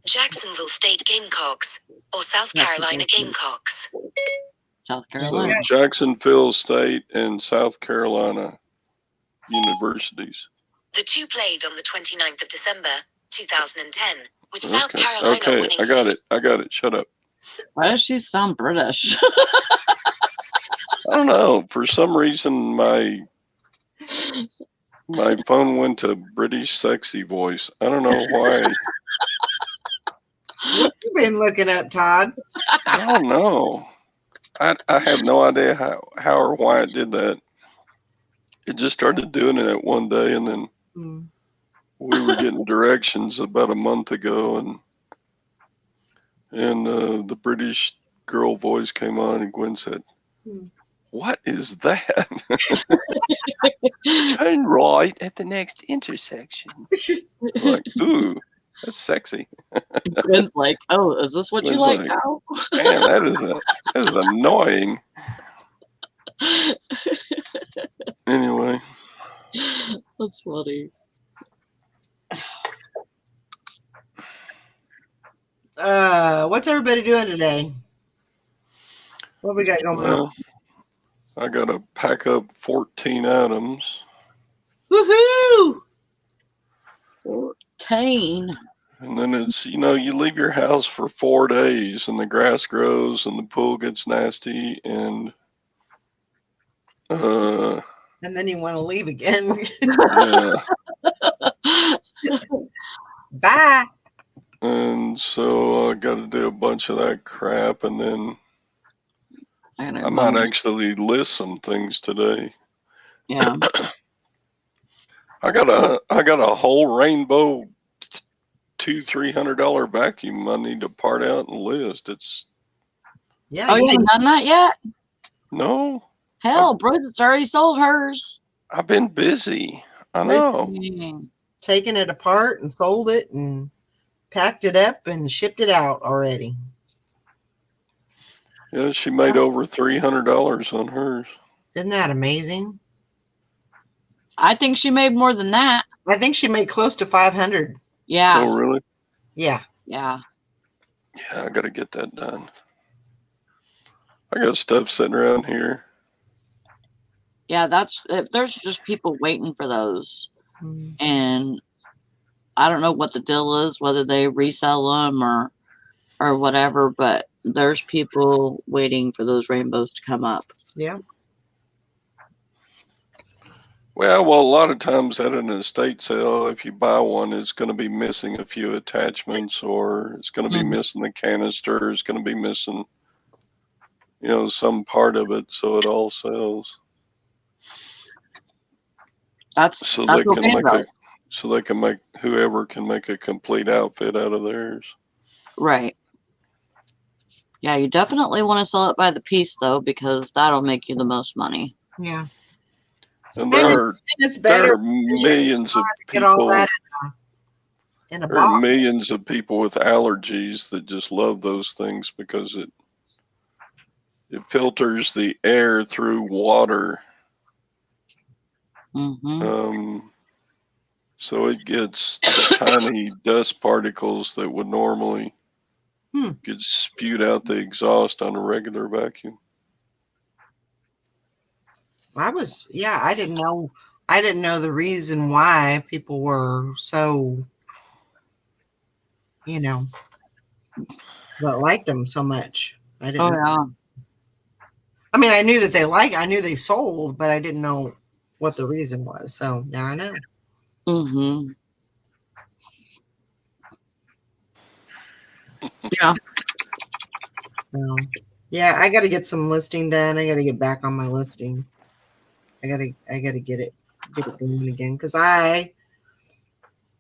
D: Jacksonville State Gamecocks or South Carolina Gamecocks?
C: South
B: So
C: Carolina.
B: Jacksonville State and South Carolina universities.
D: The two played on the 29th of December, 2010, with South
B: Okay.
D: Carolina
B: Okay,
D: winning.
B: I got it. Shut up.
C: Why does she sound British?
B: I don't know. For some reason, my phone went to British sexy voice. I don't know why.
A: What you been looking up, Todd?
B: I don't know. I have no idea how or why it did that. It just started doing it one day, and then we were getting directions about a month ago, and the British girl voice came on, and Gwen said, "What is that?" Turn right at the next intersection. Like, ooh, that's sexy.
C: Gwen's like, oh, is this what you
B: Gwen's
C: like
B: like,
C: now?
B: Man, that is annoying. Anyway,
C: That's funny.
A: What's everybody doing today? What we got going on?
B: well, I got to pack up 14 items.
A: Woohoo!
C: 14.
B: And then it's, you leave your house for 4 days and the grass grows and the pool gets nasty and
A: And then you want to leave again.
B: yeah.
A: Bye.
B: And so I got to do a bunch of that crap, and then I might actually list some things today.
C: Yeah.
B: I got a whole rainbow $200-300 vacuum I need to part out and list. It's
A: Yeah.
C: Oh, you haven't done that yet?
B: no.
C: Hell, Bridget's already sold hers.
B: I've been busy. I know.
A: Taken it apart and sold it and packed it up and shipped it out already.
B: Yeah, she made over $300 on hers.
A: Isn't that amazing?
C: I think she made more than that.
A: I think she made close to 500.
C: Yeah.
B: Oh, really?
A: Yeah.
C: Yeah.
B: Yeah, I got to get that done. I got stuff sitting around here.
C: Yeah, there's just people waiting for those.
A: Mm.
C: And I don't know what the deal is, whether they resell them or whatever, but there's people waiting for those rainbows to come up.
A: Yeah.
B: Well, a lot of times at an estate sale, if you buy one, it's going to be missing a few attachments, or it's going to be missing the canister, it's going to be missing, some part of it, so it all sells. So they can make whoever can make a complete outfit out of theirs.
C: Right. Yeah, you definitely want to sell it by the piece though, because that'll make you the most money.
A: Yeah.
B: And there are
A: it's better
B: millions of
A: get all
B: people.
A: that in a
B: There are
A: box.
B: millions of people with allergies that just love those things because it filters the air through water.
C: Mm-hmm.
B: So it gets the tiny dust particles that would normally get spewed out the exhaust on a regular vacuum.
A: I didn't know the reason why people were so, but liked them so much. I didn't
C: Oh
A: know.
C: yeah.
A: I mean, I knew they sold, but I didn't know what the reason was. So now I know.
C: Mm-hmm. Yeah.
A: So, yeah, I got to get some listing done. I got to get back on my listing. I gotta get it going again because I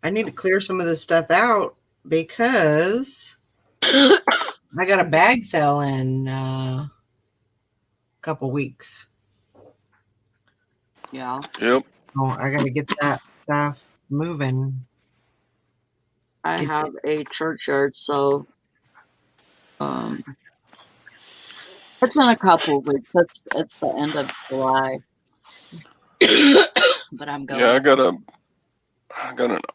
A: need to clear some of this stuff out because I got a bag sale in a couple weeks.
C: Yeah.
B: Yep.
A: So I got to get that stuff moving.
C: I have a churchyard, so it's in a couple of weeks. It's the end of July. But I'm going.
B: Yeah, I got an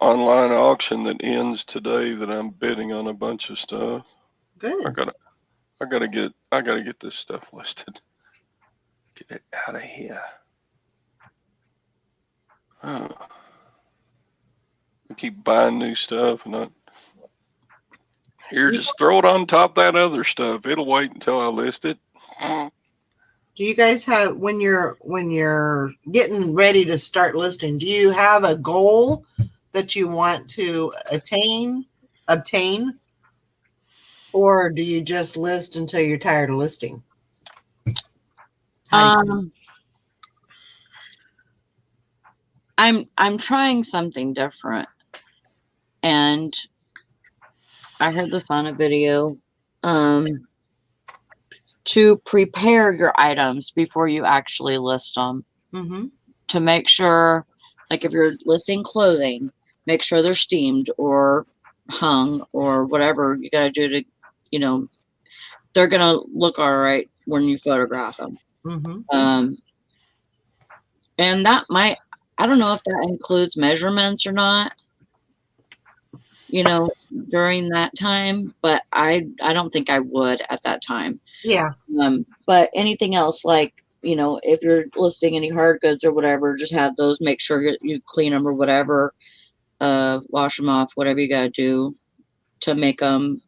B: online auction that ends today that I'm bidding on a bunch of stuff.
A: Good.
B: I gotta get this stuff listed. Get it out of here. I keep buying new stuff and not here. Just throw it on top of that other stuff. It'll wait until I list it.
A: Do you guys have when you're getting ready to start listing? Do you have a goal that you want to obtain, or do you just list until you're tired of listing?
C: I'm trying something different, and I heard this on a video. To prepare your items before you actually list them.
A: Mm-hmm.
C: To make sure, like if you're listing clothing, make sure they're steamed or hung or whatever you got to do to, they're going to look all right when you photograph them.
A: Mm-hmm.
C: And that might, I don't know if that includes measurements or not, during that time, but I don't think I would at that time.
A: Yeah.
C: But anything else, like, if you're listing any hard goods or whatever, just have those, make sure you clean them or whatever, wash them off, whatever you got to do to make them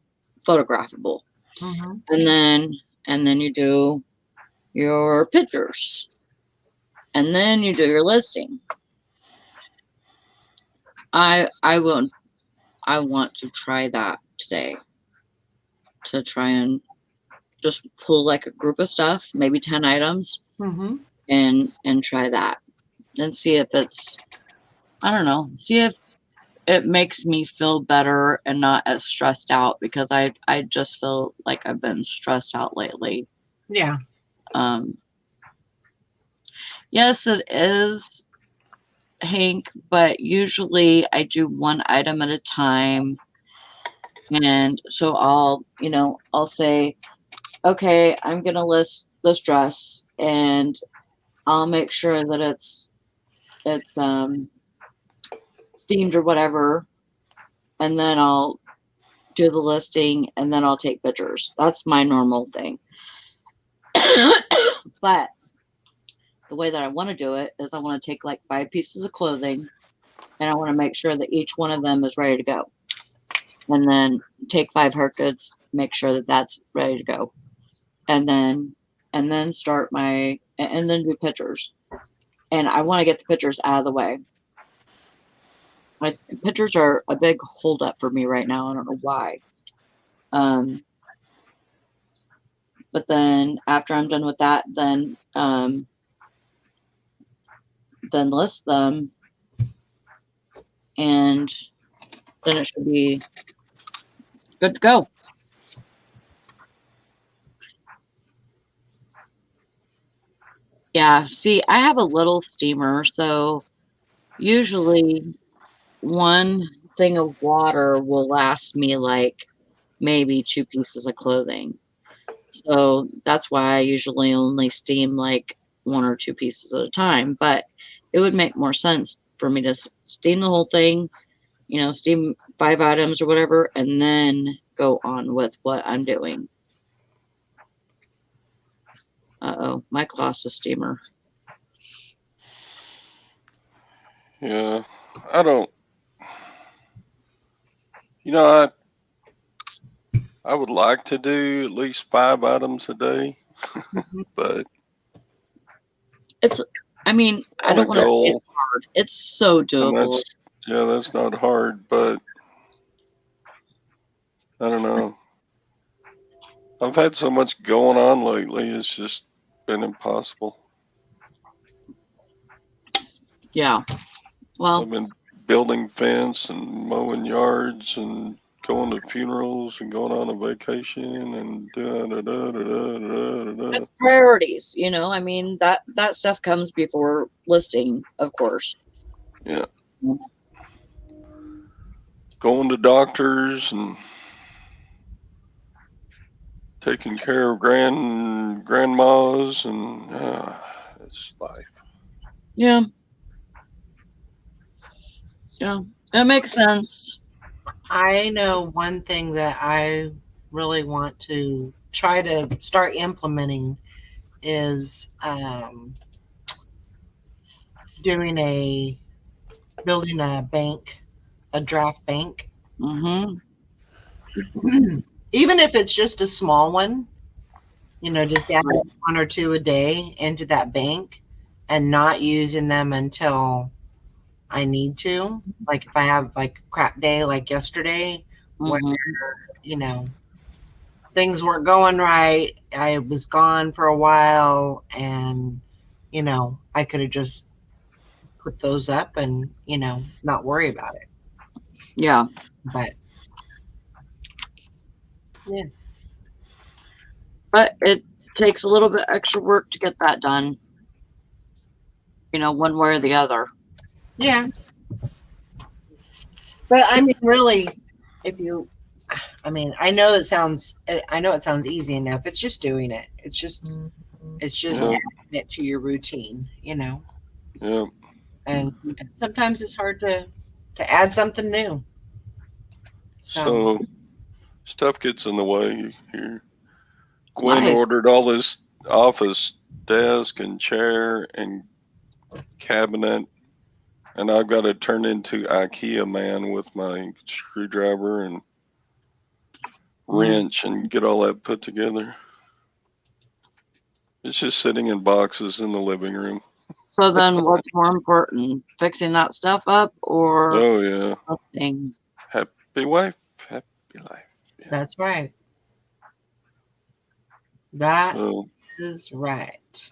C: photographable.
A: Mm-hmm.
C: And then you do your pictures, and then you do your listing. I want to try that today, to try and just pull like a group of stuff, maybe 10 items, and try that and see if it's, I don't know, see if it makes me feel better and not as stressed out, because I just feel like I've been stressed out lately.
A: Yeah.
C: Yes, it is, Hank, but usually I do one item at a time. And so I'll say, okay, I'm going to list this dress, and I'll make sure that it's steamed or whatever. And then I'll do the listing, and then I'll take pictures. That's my normal thing. But the way that I want to do it is I want to take like 5 pieces of clothing, and I want to make sure that each one of them is ready to go. And then take 5 hard goods, make sure that that's ready to go. And then start and then do pictures. And I want to get the pictures out of the way. My pictures are a big holdup for me right now. I don't know why. But then after I'm done with that, then list them, and then it should be good to go. Yeah, see, I have a little steamer, so usually one thing of water will last me like maybe 2 pieces of clothing. So that's why I usually only steam like 1 or 2 pieces at a time. But it would make more sense for me to steam the whole thing, steam 5 items or whatever, and then go on with what I'm doing. Uh-oh, Mike lost a steamer.
B: Yeah, I don't. I would like to do at least 5 items a day, but
C: I don't
B: on a
C: want to say it's
B: goal,
C: hard. It's so
B: and
C: doable.
B: that's not hard, but I don't know. I've had so much going on lately, it's just been impossible.
C: Yeah. Well,
B: I've been building fence and mowing yards and going to funerals and going on a vacation and
C: that's priorities, that stuff comes before listing, of course.
B: Yeah. Going to doctors and taking care of grandmas and it's life.
C: Yeah. Yeah. That makes sense.
A: I know one thing that I really want to try to start implementing is building a bank, a draft bank.
C: Mm-hmm.
A: Even if it's just a small one, just add 1 or 2 a day into that bank and not using them until I need to. Like if I have like a crap day like yesterday, where,
C: Mm-hmm.
A: Things weren't going right. I was gone for a while and, I could have just put those up and, not worry about it.
C: Yeah.
A: But yeah.
C: But it takes a little bit extra work to get that done, one way or the other.
A: Yeah. But I mean, really, I know it sounds easy enough. It's just doing it. It's just adding it to your routine,
B: Yeah.
A: and sometimes it's hard to add something new.
B: So stuff gets in the way here. Gwen
C: Life.
B: ordered all this office desk and chair and cabinet, and I've got to turn into IKEA man with my screwdriver and wrench and get all that put together. It's just sitting in boxes in the living room.
C: So then what's more important, fixing that stuff up or
B: Oh yeah.
C: listing?
B: Happy wife, happy life. Yeah.
A: That's right. That
B: So
A: is right.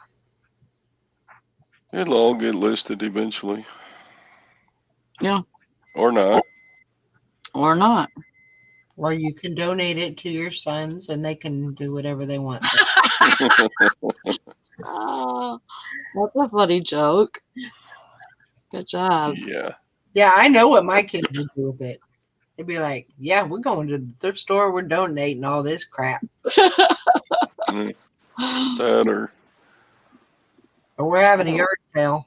B: it'll all get listed eventually.
C: Yeah.
B: Or not.
C: Or not.
A: Or you can donate it to your sons and they can do whatever they want.
C: Oh, that's a funny joke. Good job.
B: Yeah.
A: Yeah, I know what my kids would do with it. They'd be like, yeah, we're going to the thrift store. We're donating all this crap.
B: That
A: Or we're having a yard sale.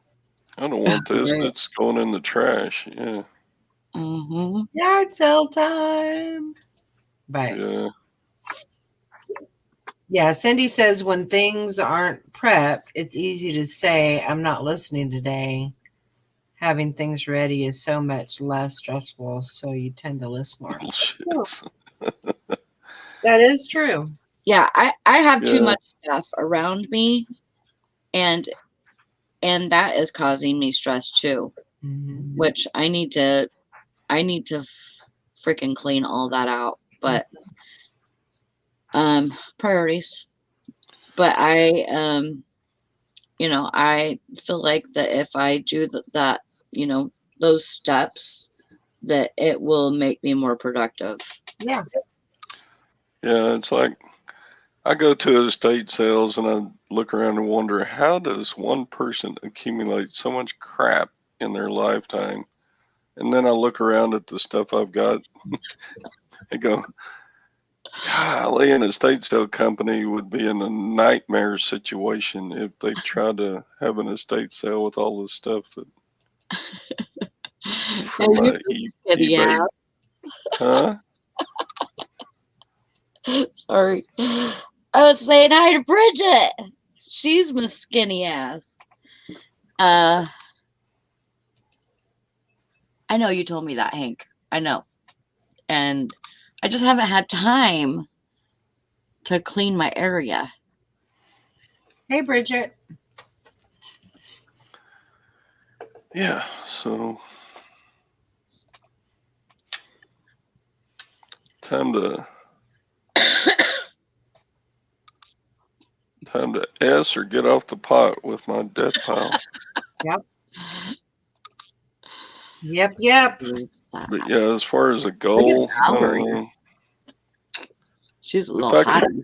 B: I don't want this.
C: Right.
B: It's going in the trash. Yeah.
C: Mm-hmm.
A: Yard sale time. But yeah, Cindy says when things aren't prepped, it's easy to say, I'm not listening today. Having things ready is so much less stressful, so you tend to list more. That is true.
C: Yeah, I have too much stuff around me, and that is causing me stress too.
A: Mm-hmm.
C: Which I need to freaking clean all that out. But priorities. But I I feel like that if I do that, those steps, that it will make me more productive.
A: Yeah.
B: Yeah, it's like I go to estate sales and I look around and wonder, how does one person accumulate so much crap in their lifetime And then I look around at the stuff I've got and go, golly, an estate sale company would be in a nightmare situation if they tried to have an estate sale with all this stuff that from
C: Oh, you skinny
B: eBay. Huh?
C: ass. Sorry. I was saying hi to Bridget. She's my skinny ass. I know you told me that, Hank. I know. And I just haven't had time to clean my area.
A: Hey, Bridget.
B: Yeah, so time to S or get off the pot with my death pile.
A: Yep.
B: But yeah, as far as a goal, I don't
C: Valerie.
B: know.
C: She's a
B: If
C: little
B: I could-
C: hottie.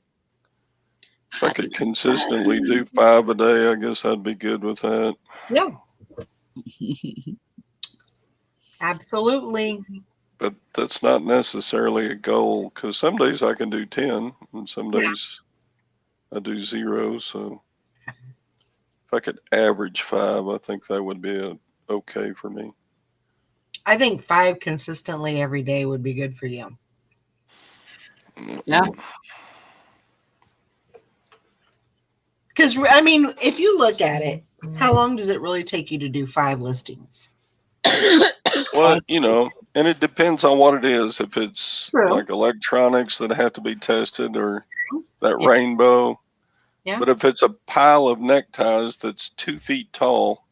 B: If I could consistently do 5 a day, I guess I'd be good with that.
A: Yeah, absolutely.
B: But that's not necessarily a goal because some days I can do 10 and some
A: Yeah.
B: days I do 0. So if I could average 5, I think that would be okay for me.
A: I think 5 consistently every day would be good for you.
C: Yeah.
A: Because, I mean, if you look at it, how long does it really take you to do 5 listings?
B: Well, and it depends on what it is. If it's
A: True.
B: like electronics that have to be tested or that
A: Yeah.
B: rainbow.
A: Yeah.
B: But if it's a pile of neckties that's 2 feet tall,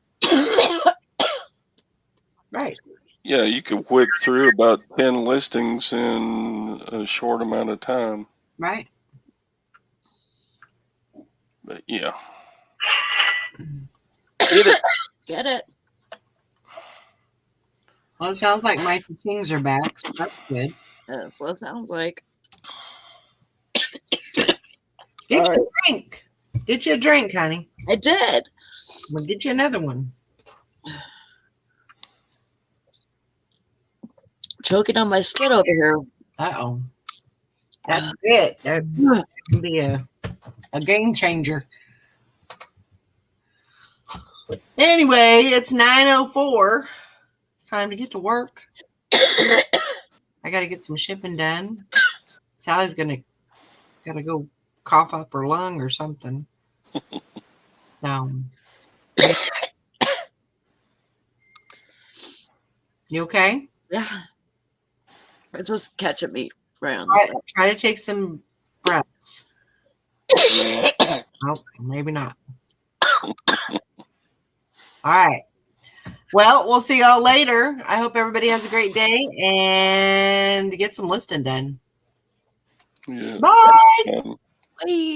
A: Right.
B: yeah, you could whip through about 10 listings in a short amount of time.
A: Right.
B: But yeah. Get it.
C: Get it?
A: Well, it sounds like my Kings are back, so that's good.
C: That's what it sounds like.
A: Get you a drink. Get you a drink, honey.
C: I did.
A: We'll get you another one.
C: Choking on my spit over here.
A: Uh-oh. That's it. That can be a game changer. Anyway, it's 9:04. It's time to get to work. I got to get some shipping done. Sally's gotta go cough up her lung or something. So, you okay?
C: Yeah. It's just catching me around.
A: Try to take some breaths. Oh, maybe not. All right. Well, we'll see y'all later. I hope everybody has a great day and get some listing done.
B: Yeah.
A: Bye.
B: Um,
C: Bye.